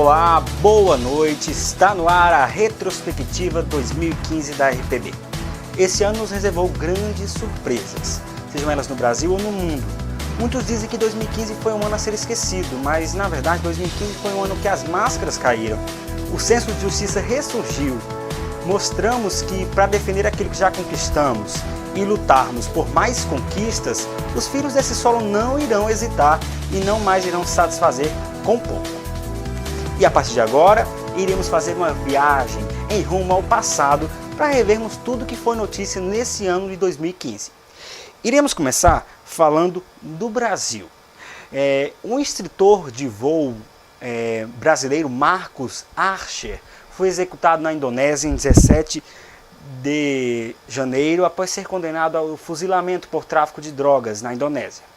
Olá, boa noite, está no ar a retrospectiva 2015 da RPB. Esse ano nos reservou grandes surpresas, sejam elas no Brasil ou no mundo. Muitos dizem que 2015 foi um ano a ser esquecido, mas na verdade 2015 foi um ano que as máscaras caíram, o senso de justiça ressurgiu. Mostramos que para defender aquilo que já conquistamos e lutarmos por mais conquistas, os filhos desse solo não irão hesitar e não mais irão se satisfazer com pouco. E a partir de agora, iremos fazer uma viagem em rumo ao passado para revermos tudo que foi notícia nesse ano de 2015. Iremos começar falando do Brasil. Um instrutor de voo brasileiro, Marcos Archer, foi executado na Indonésia em 17 de janeiro após ser condenado ao fuzilamento por tráfico de drogas na Indonésia.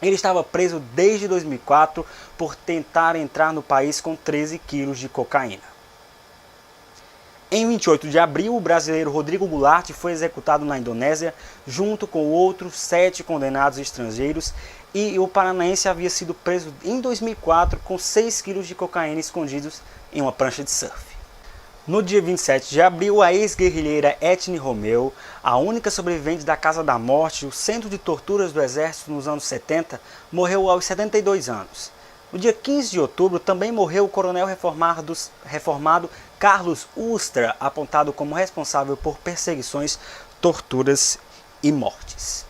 Ele estava preso desde 2004 por tentar entrar no país com 13 quilos de cocaína. Em 28 de abril, o brasileiro Rodrigo Goulart foi executado na Indonésia, junto com outros 7 condenados estrangeiros, e o paranaense havia sido preso em 2004 com 6 quilos de cocaína escondidos em uma prancha de surf. No dia 27 de abril, a ex-guerrilheira Etne Romeu, a única sobrevivente da Casa da Morte, o centro de torturas do Exército nos anos 70, morreu aos 72 anos. No dia 15 de outubro, também morreu o coronel reformado Carlos Ustra, apontado como responsável por perseguições, torturas e mortes.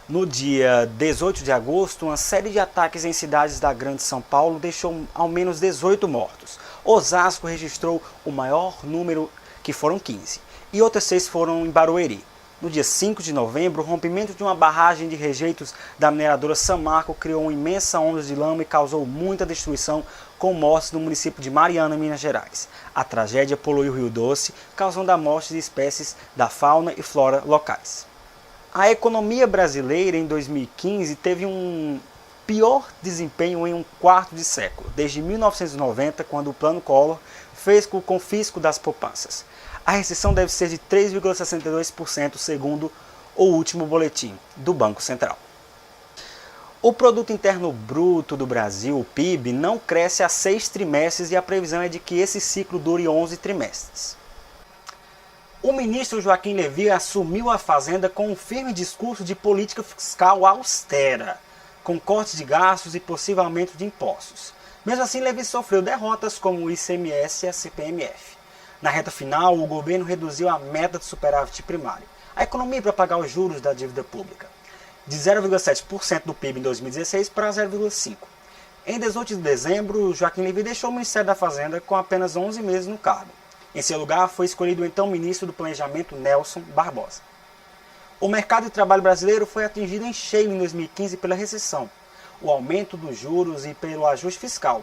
No dia 18 de agosto, uma série de ataques em cidades da Grande São Paulo deixou ao menos 18 mortos. Osasco registrou o maior número, que foram 15, e outras 6 foram em Barueri. No dia 5 de novembro, o rompimento de uma barragem de rejeitos da mineradora Samarco criou uma imensa onda de lama e causou muita destruição, com mortes no município de Mariana, Minas Gerais. A tragédia poluiu o Rio Doce, causando a morte de espécies da fauna e flora locais. A economia brasileira em 2015 teve um pior desempenho em um quarto de século, desde 1990, quando o Plano Collor fez com o confisco das poupanças. A recessão deve ser de 3,62%, segundo o último boletim do Banco Central. O Produto Interno Bruto do Brasil, o PIB, não cresce há 6 trimestres e a previsão é de que esse ciclo dure 11 trimestres. O ministro Joaquim Levy assumiu a Fazenda com um firme discurso de política fiscal austera, com cortes de gastos e possível aumento de impostos. Mesmo assim, Levy sofreu derrotas como o ICMS e a CPMF. Na reta final, o governo reduziu a meta de superávit primário, a economia para pagar os juros da dívida pública, de 0,7% do PIB em 2016 para 0,5%. Em 18 de dezembro, Joaquim Levy deixou o Ministério da Fazenda com apenas 11 meses no cargo. Em seu lugar, foi escolhido o então ministro do Planejamento, Nelson Barbosa. O mercado de trabalho brasileiro foi atingido em cheio em 2015 pela recessão, o aumento dos juros e pelo ajuste fiscal.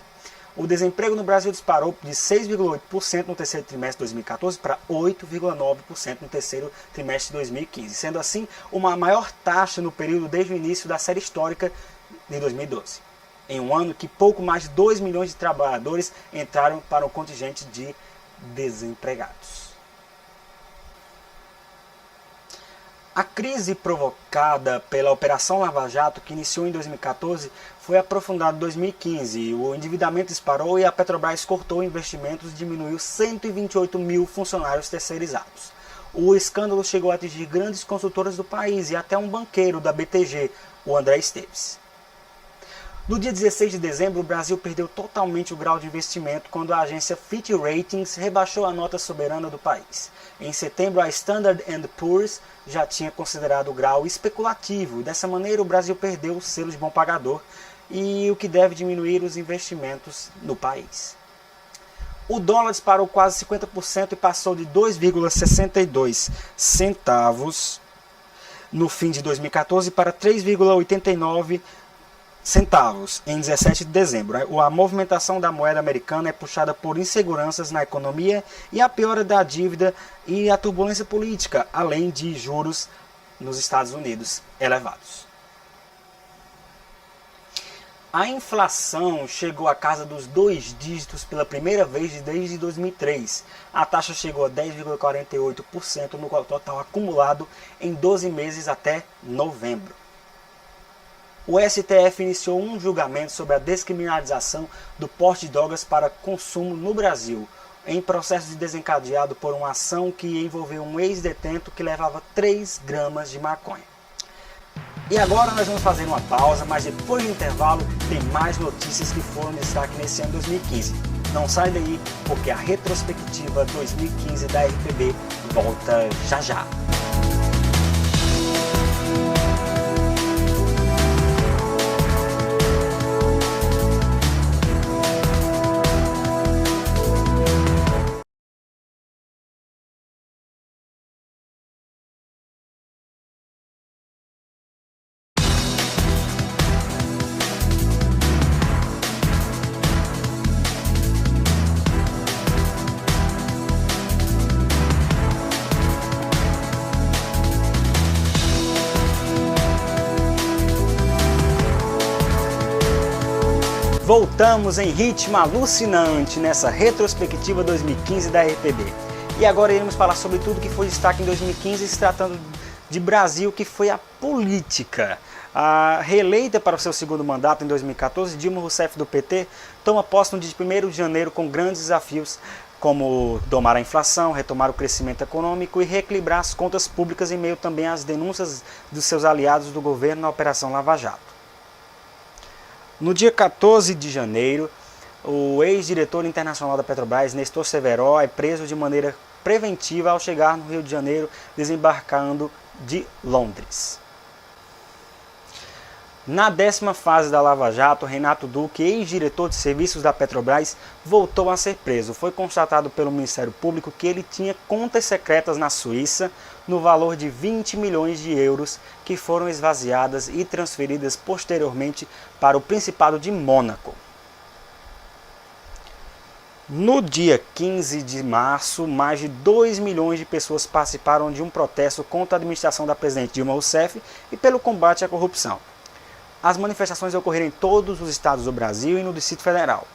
O desemprego no Brasil disparou de 6,8% no terceiro trimestre de 2014 para 8,9% no terceiro trimestre de 2015, sendo assim uma maior taxa no período desde o início da série histórica de 2012. Em um ano que pouco mais de 2 milhões de trabalhadores entraram para o contingente de desempregados. A crise provocada pela Operação Lava Jato, que iniciou em 2014, foi aprofundada em 2015. O endividamento disparou e a Petrobras cortou investimentos e diminuiu 128 mil funcionários terceirizados. O escândalo chegou a atingir grandes consultoras do país e até um banqueiro da BTG, o André Esteves. No dia 16 de dezembro, o Brasil perdeu totalmente o grau de investimento quando a agência Fitch Ratings rebaixou a nota soberana do país. Em setembro, a Standard & Poor's já tinha considerado o grau especulativo e dessa maneira o Brasil perdeu o selo de bom pagador, e o que deve diminuir os investimentos no país. O dólar disparou quase 50% e passou de 2,62 centavos no fim de 2014 para 3,89 centavos em 17 de dezembro. A movimentação da moeda americana é puxada por inseguranças na economia e a piora da dívida e a turbulência política, além de juros nos Estados Unidos elevados. A inflação chegou à casa dos 2 dígitos pela primeira vez desde 2003. A taxa chegou a 10,48% no total acumulado em 12 meses até novembro. O STF iniciou um julgamento sobre a descriminalização do porte de drogas para consumo no Brasil, em processo de desencadeado por uma ação que envolveu um ex-detento que levava 3 gramas de maconha. E agora nós vamos fazer uma pausa, mas depois do intervalo tem mais notícias que foram destaque nesse ano 2015. Não sai daí, porque a retrospectiva 2015 da RPB volta já já. Voltamos em ritmo alucinante nessa retrospectiva 2015 da RPB. E agora iremos falar sobre tudo que foi destaque em 2015, se tratando de Brasil, que foi a política. Reeleita para o seu segundo mandato em 2014, Dilma Rousseff do PT toma posse no dia 1º de janeiro com grandes desafios, como domar a inflação, retomar o crescimento econômico e reequilibrar as contas públicas em meio também às denúncias dos seus aliados do governo na Operação Lava Jato. No dia 14 de janeiro, o ex-diretor internacional da Petrobras, Nestor Severo, é preso de maneira preventiva ao chegar no Rio de Janeiro, desembarcando de Londres. Na 10ª fase da Lava Jato, Renato Duque, ex-diretor de serviços da Petrobras, voltou a ser preso. Foi constatado pelo Ministério Público que ele tinha contas secretas na Suíça no valor de 20 milhões de euros que foram esvaziadas e transferidas posteriormente para o Principado de Mônaco. No dia 15 de março, mais de 2 milhões de pessoas participaram de um protesto contra a administração da presidente Dilma Rousseff e pelo combate à corrupção. As manifestações ocorreram em todos os estados do Brasil e no Distrito Federal.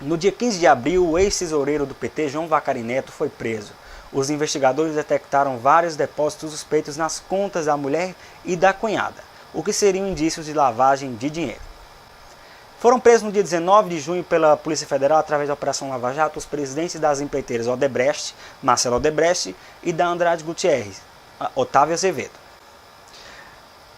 No dia 15 de abril, o ex-tesoureiro do PT, João Vacari Neto, foi preso. Os investigadores detectaram vários depósitos suspeitos nas contas da mulher e da cunhada, o que seriam indícios de lavagem de dinheiro. Foram presos no dia 19 de junho pela Polícia Federal, através da Operação Lava Jato, os presidentes das empreiteiras Odebrecht, Marcelo Odebrecht, e da Andrade Gutierrez, Otávio Azevedo.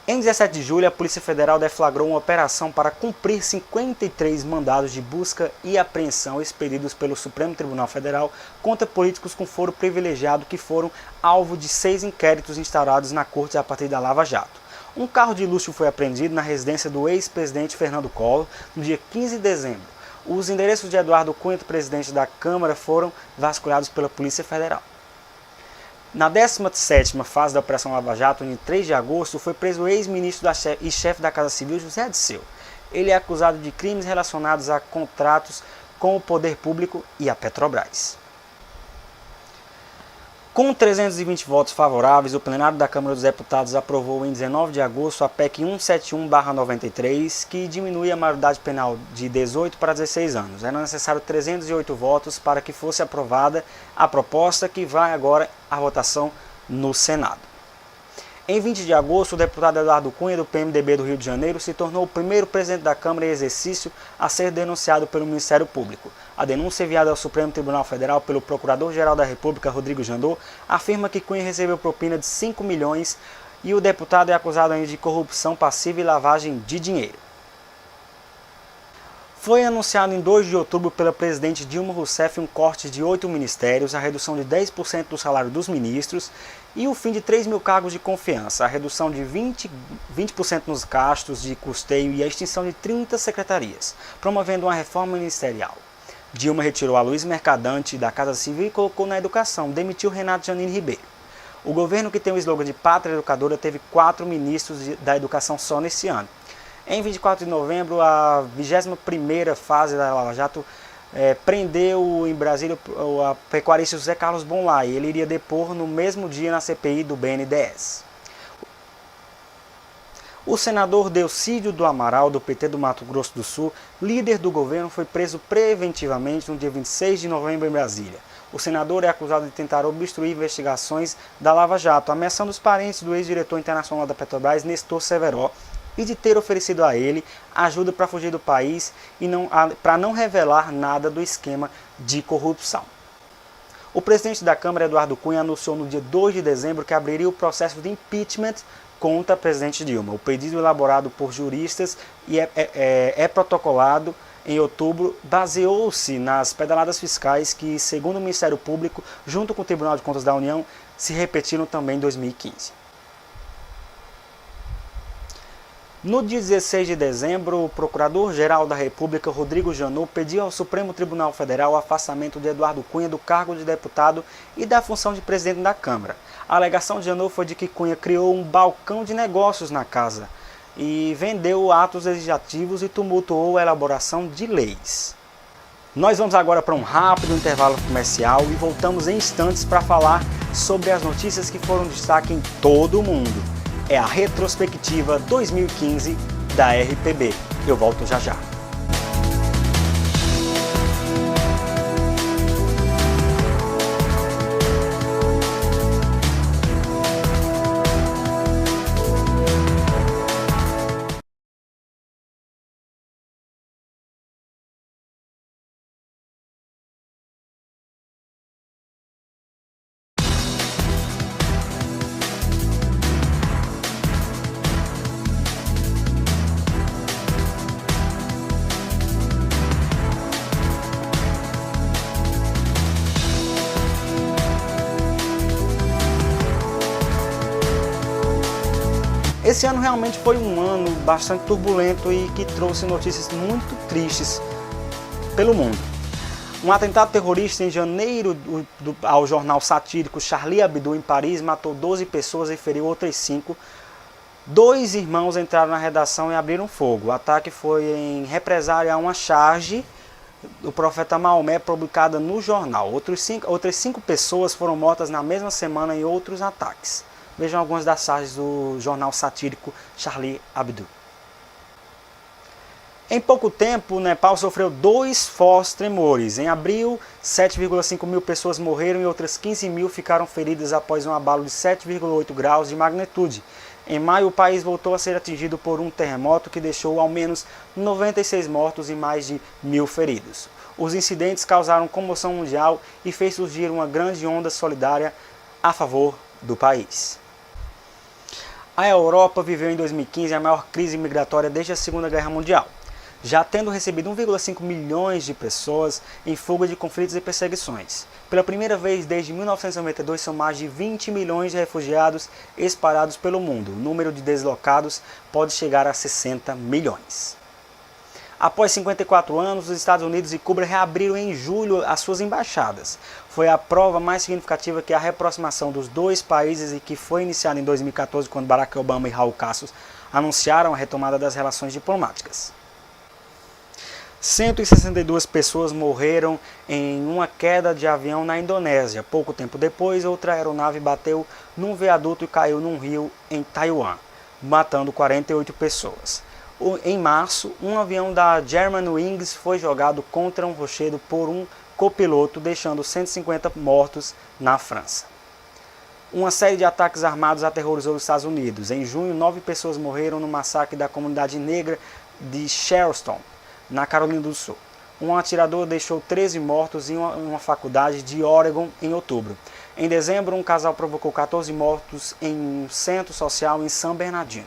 Em 17 de julho, a Polícia Federal deflagrou uma operação para cumprir 53 mandados de busca e apreensão expedidos pelo Supremo Tribunal Federal contra políticos com foro privilegiado que foram alvo de 6 inquéritos instaurados na Corte a partir da Lava Jato. Um carro de luxo foi apreendido na residência do ex-presidente Fernando Collor no dia 15 de dezembro. Os endereços de Eduardo Cunha, presidente da Câmara, foram vasculhados pela Polícia Federal. Na 17ª fase da Operação Lava Jato, em 3 de agosto, foi preso o ex-ministro e chefe da Casa Civil, José Dirceu. Ele é acusado de crimes relacionados a contratos com o poder público e a Petrobras. Com 320 votos favoráveis, o plenário da Câmara dos Deputados aprovou em 19 de agosto a PEC 171/93, que diminui a maioridade penal de 18 para 16 anos. Era necessário 308 votos para que fosse aprovada a proposta, que vai agora à votação no Senado. Em 20 de agosto, o deputado Eduardo Cunha, do PMDB do Rio de Janeiro, se tornou o primeiro presidente da Câmara em exercício a ser denunciado pelo Ministério Público. A denúncia enviada ao Supremo Tribunal Federal pelo Procurador-Geral da República, Rodrigo Janot, afirma que Cunha recebeu propina de 5 milhões e o deputado é acusado ainda de corrupção passiva e lavagem de dinheiro. Foi anunciado em 2 de outubro pela presidente Dilma Rousseff um corte de 8 ministérios, a redução de 10% do salário dos ministros e o fim de 3 mil cargos de confiança, a redução de 20% nos gastos de custeio e a extinção de 30 secretarias, promovendo uma reforma ministerial. Dilma retirou a Luiz Mercadante da Casa Civil e colocou na educação, demitiu Renato Janine Ribeiro. O governo, que tem o slogan de Pátria Educadora, teve 4 ministros da educação só nesse ano. Em 24 de novembro, a 21ª fase da Lava Jato prendeu em Brasília o pecuarista José Carlos Bonlai. Ele iria depor no mesmo dia na CPI do BNDES. O senador Delcídio do Amaral, do PT do Mato Grosso do Sul, líder do governo, foi preso preventivamente no dia 26 de novembro em Brasília. O senador é acusado de tentar obstruir investigações da Lava Jato, ameaçando os parentes do ex-diretor internacional da Petrobras, Nestor Severo, e de ter oferecido a ele ajuda para fugir do país e para não revelar nada do esquema de corrupção. O presidente da Câmara, Eduardo Cunha, anunciou no dia 2 de dezembro que abriria o processo de impeachment contra a presidente Dilma. O pedido elaborado por juristas e é protocolado em outubro, baseou-se nas pedaladas fiscais que, segundo o Ministério Público, junto com o Tribunal de Contas da União, se repetiram também em 2015. No dia 16 de dezembro, o Procurador-Geral da República, Rodrigo Janot, pediu ao Supremo Tribunal Federal o afastamento de Eduardo Cunha do cargo de deputado e da função de presidente da Câmara. A alegação de Janot foi de que Cunha criou um balcão de negócios na casa e vendeu atos legislativos e tumultuou a elaboração de leis. Nós vamos agora para um rápido intervalo comercial e voltamos em instantes para falar sobre as notícias que foram destaque em todo o mundo. É a retrospectiva 2015 da RPB. Eu volto já já. Esse ano realmente foi um ano bastante turbulento e que trouxe notícias muito tristes pelo mundo. Um atentado terrorista em janeiro ao jornal satírico Charlie Hebdo em Paris matou 12 pessoas e feriu outras 5. 2 irmãos entraram na redação e abriram fogo. O ataque foi em represália a uma charge do profeta Maomé publicada no jornal. Outras 5 pessoas foram mortas na mesma semana em outros ataques. Vejam algumas das charges do jornal satírico Charlie Hebdo. Em pouco tempo, o Nepal sofreu 2 fortes tremores. Em abril, 7,5 mil pessoas morreram e outras 15 mil ficaram feridas após um abalo de 7,8 graus de magnitude. Em maio, o país voltou a ser atingido por um terremoto que deixou ao menos 96 mortos e mais de 1.000 feridos. Os incidentes causaram comoção mundial e fez surgir uma grande onda solidária a favor do país. A Europa viveu em 2015 a maior crise migratória desde a Segunda Guerra Mundial, já tendo recebido 1,5 milhões de pessoas em fuga de conflitos e perseguições. Pela primeira vez desde 1992, são mais de 20 milhões de refugiados espalhados pelo mundo. O número de deslocados pode chegar a 60 milhões. Após 54 anos, os Estados Unidos e Cuba reabriram em julho as suas embaixadas. Foi a prova mais significativa que a reaproximação dos 2 países e que foi iniciada em 2014, quando Barack Obama e Raul Castro anunciaram a retomada das relações diplomáticas. 162 pessoas morreram em uma queda de avião na Indonésia. Pouco tempo depois, outra aeronave bateu num viaduto e caiu num rio em Taiwan, matando 48 pessoas. Em março, um avião da Germanwings foi jogado contra um rochedo por um copiloto, deixando 150 mortos na França. Uma série de ataques armados aterrorizou os Estados Unidos. Em junho, 9 pessoas morreram no massacre da comunidade negra de Charleston, na Carolina do Sul. Um atirador deixou 13 mortos em uma faculdade de Oregon em outubro. Em dezembro, um casal provocou 14 mortos em um centro social em San Bernardino.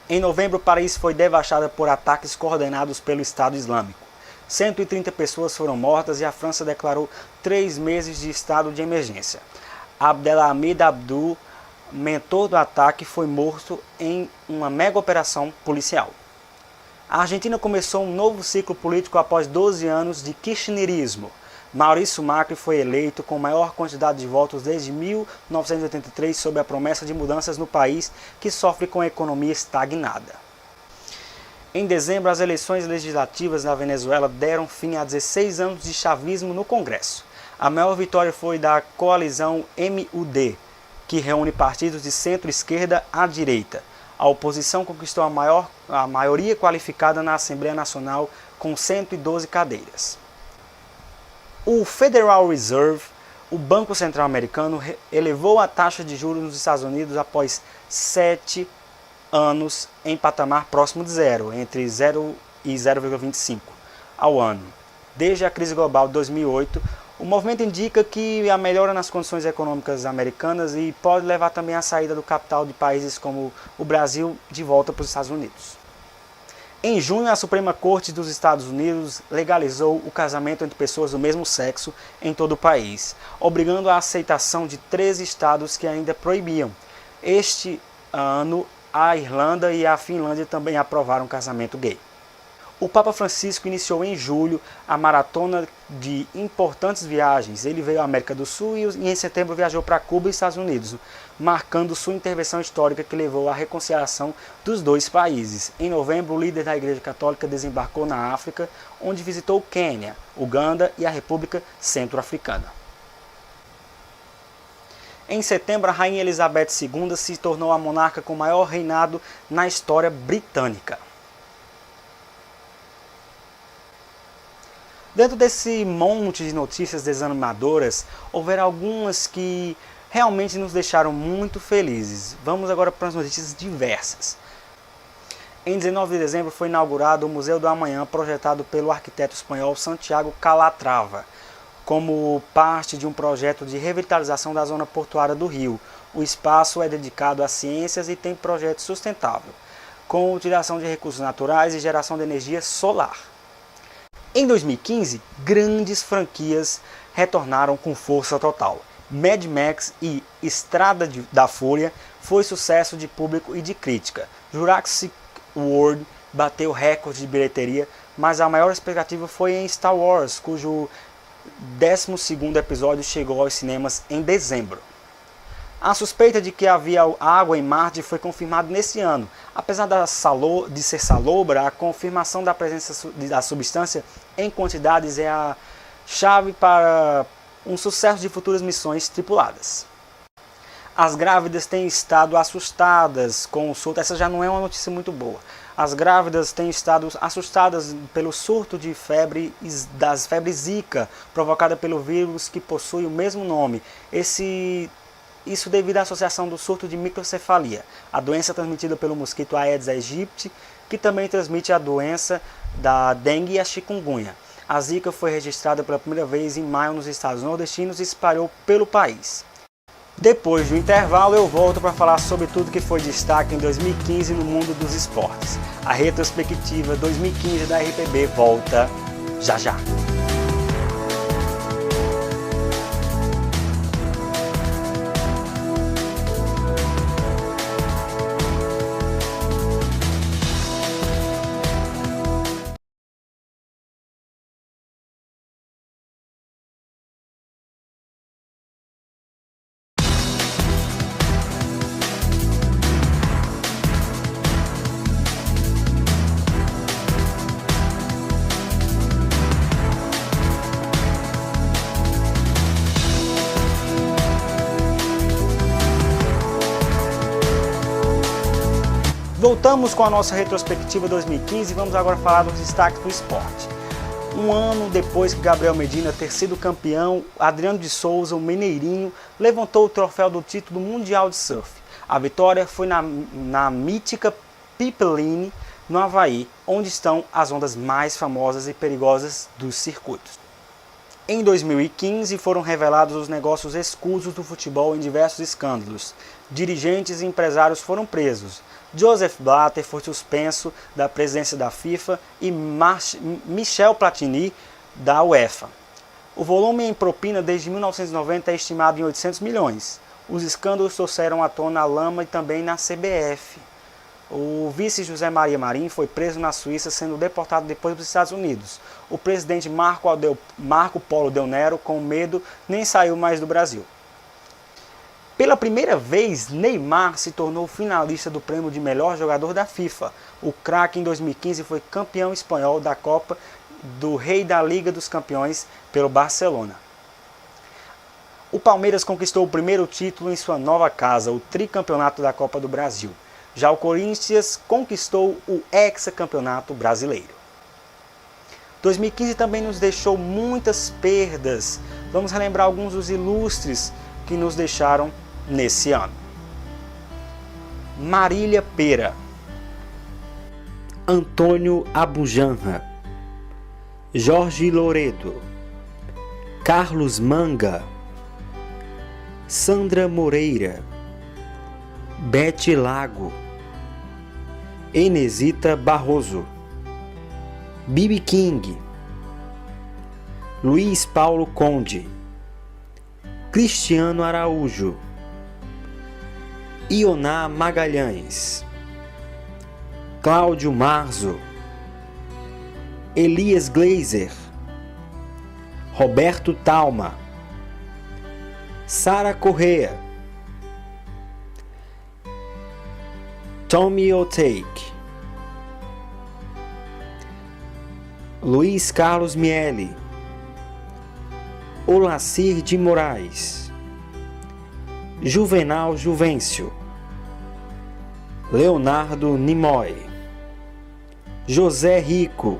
Em novembro, Paris foi devastada por ataques coordenados pelo Estado Islâmico. 130 pessoas foram mortas e a França declarou 3 meses de estado de emergência. Abdelhamid Abdul, mentor do ataque, foi morto em uma mega operação policial. A Argentina começou um novo ciclo político após 12 anos de kirchnerismo. Maurício Macri foi eleito com maior quantidade de votos desde 1983 sob a promessa de mudanças no país que sofre com a economia estagnada. Em dezembro, as eleições legislativas na Venezuela deram fim a 16 anos de chavismo no Congresso. A maior vitória foi da coalizão MUD, que reúne partidos de centro-esquerda à direita. A oposição conquistou a maioria qualificada na Assembleia Nacional com 112 cadeiras. O Federal Reserve, o Banco Central Americano, elevou a taxa de juros nos Estados Unidos após 7 anos em patamar próximo de zero, entre 0 e 0,25 ao ano. Desde a crise global de 2008, o movimento indica que a melhora nas condições econômicas americanas e pode levar também à saída do capital de países como o Brasil de volta para os Estados Unidos. Em junho, a Suprema Corte dos Estados Unidos legalizou o casamento entre pessoas do mesmo sexo em todo o país, obrigando a aceitação de 13 estados que ainda proibiam. Este ano, a Irlanda e a Finlândia também aprovaram casamento gay. O Papa Francisco iniciou em julho a maratona de importantes viagens. Ele veio à América do Sul e em setembro viajou para Cuba e Estados Unidos, marcando sua intervenção histórica que levou à reconciliação dos dois países. Em novembro, o líder da Igreja Católica desembarcou na África, onde visitou o Quênia, Uganda e a República Centro-Africana. Em setembro, a Rainha Elizabeth II se tornou a monarca com maior reinado na história britânica. Dentro desse monte de notícias desanimadoras, houveram algumas que realmente nos deixaram muito felizes. Vamos agora para as notícias diversas. Em 19 de dezembro foi inaugurado o Museu do Amanhã, projetado pelo arquiteto espanhol Santiago Calatrava, como parte de um projeto de revitalização da zona portuária do Rio. O espaço é dedicado às ciências e tem projeto sustentável, com utilização de recursos naturais e geração de energia solar. Em 2015, grandes franquias retornaram com força total. Mad Max e Estrada da Fúria foi sucesso de público e de crítica. Jurassic World bateu recorde de bilheteria, mas a maior expectativa foi em Star Wars, cujo 12º episódio chegou aos cinemas em dezembro. A suspeita de que havia água em Marte foi confirmada nesse ano. Apesar de ser salobra, a confirmação da presença da substância em quantidades é a chave para um sucesso de futuras missões tripuladas. As grávidas têm estado assustadas com o surto. Essa já não é uma notícia muito boa. As grávidas têm estado assustadas pelo surto de das febres Zika, provocada pelo vírus que possui o mesmo nome. Isso devido à associação do surto de microcefalia, a doença transmitida pelo mosquito Aedes aegypti, que também transmite a doença da dengue e a chikungunya. A Zika foi registrada pela primeira vez em maio nos estados nordestinos e espalhou pelo país. Depois do intervalo eu volto para falar sobre tudo que foi destaque em 2015 no mundo dos esportes. A retrospectiva 2015 da RPB volta já já. Voltamos com a nossa retrospectiva 2015 e vamos agora falar dos destaques do esporte. Um ano depois que Gabriel Medina ter sido campeão, Adriano de Souza, o mineirinho, levantou o troféu do título mundial de surf. A vitória foi na mítica Pipeline, no Havaí, onde estão as ondas mais famosas e perigosas dos circuitos. Em 2015 foram revelados os negócios escusos do futebol em diversos escândalos. Dirigentes e empresários foram presos. Joseph Blatter foi suspenso da presidência da FIFA e Michel Platini da UEFA. O volume em propina desde 1990 é estimado em 800 milhões. Os escândalos trouxeram à tona a lama e também na CBF. O vice José Maria Marim foi preso na Suíça, sendo deportado depois para os Estados Unidos. O presidente Marco Polo Del Nero, com medo, nem saiu mais do Brasil. Pela primeira vez, Neymar se tornou finalista do prêmio de melhor jogador da FIFA. O craque em 2015 foi campeão espanhol da Copa do Rei da Liga dos Campeões pelo Barcelona. O Palmeiras conquistou o primeiro título em sua nova casa, o tricampeonato da Copa do Brasil. Já o Corinthians conquistou o hexacampeonato brasileiro. 2015 também nos deixou muitas perdas. Vamos relembrar alguns dos ilustres que nos deixaram nesse ano. Marília Pêra, Antônio Abujanra, Jorge Loredo, Carlos Manga, Sandra Moreira, Bete Lago, Enesita Barroso, Bibi King, Luiz Paulo Conde, Cristiano Araújo, Ioná Magalhães, Cláudio Marzo, Elias Gleiser, Roberto Talma, Sara Correa, Tommy Otake, Luiz Carlos Miele, Olacir de Moraes, Juvenal Juvencio, Leonardo Nimoy, José Rico,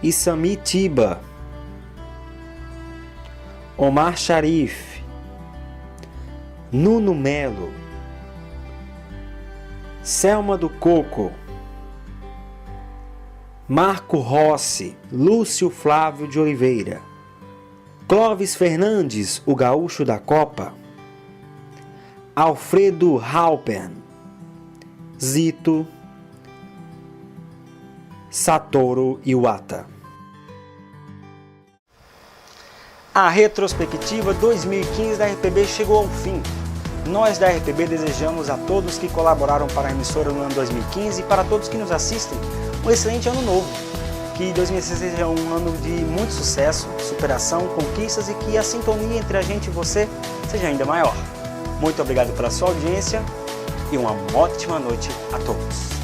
Issami Tiba, Omar Sharif, Nuno Melo, Selma do Coco, Marco Rossi, Lúcio Flávio de Oliveira, Clóvis Fernandes, o gaúcho da Copa, Alfredo Halpern, Zito, Satoru Iwata. A retrospectiva 2015 da RPB chegou ao fim. Nós da RPB desejamos a todos que colaboraram para a emissora no ano 2015 e para todos que nos assistem um excelente ano novo. Que 2016 seja um ano de muito sucesso, superação, conquistas e que a sintonia entre a gente e você seja ainda maior. Muito obrigado pela sua audiência e uma ótima noite a todos.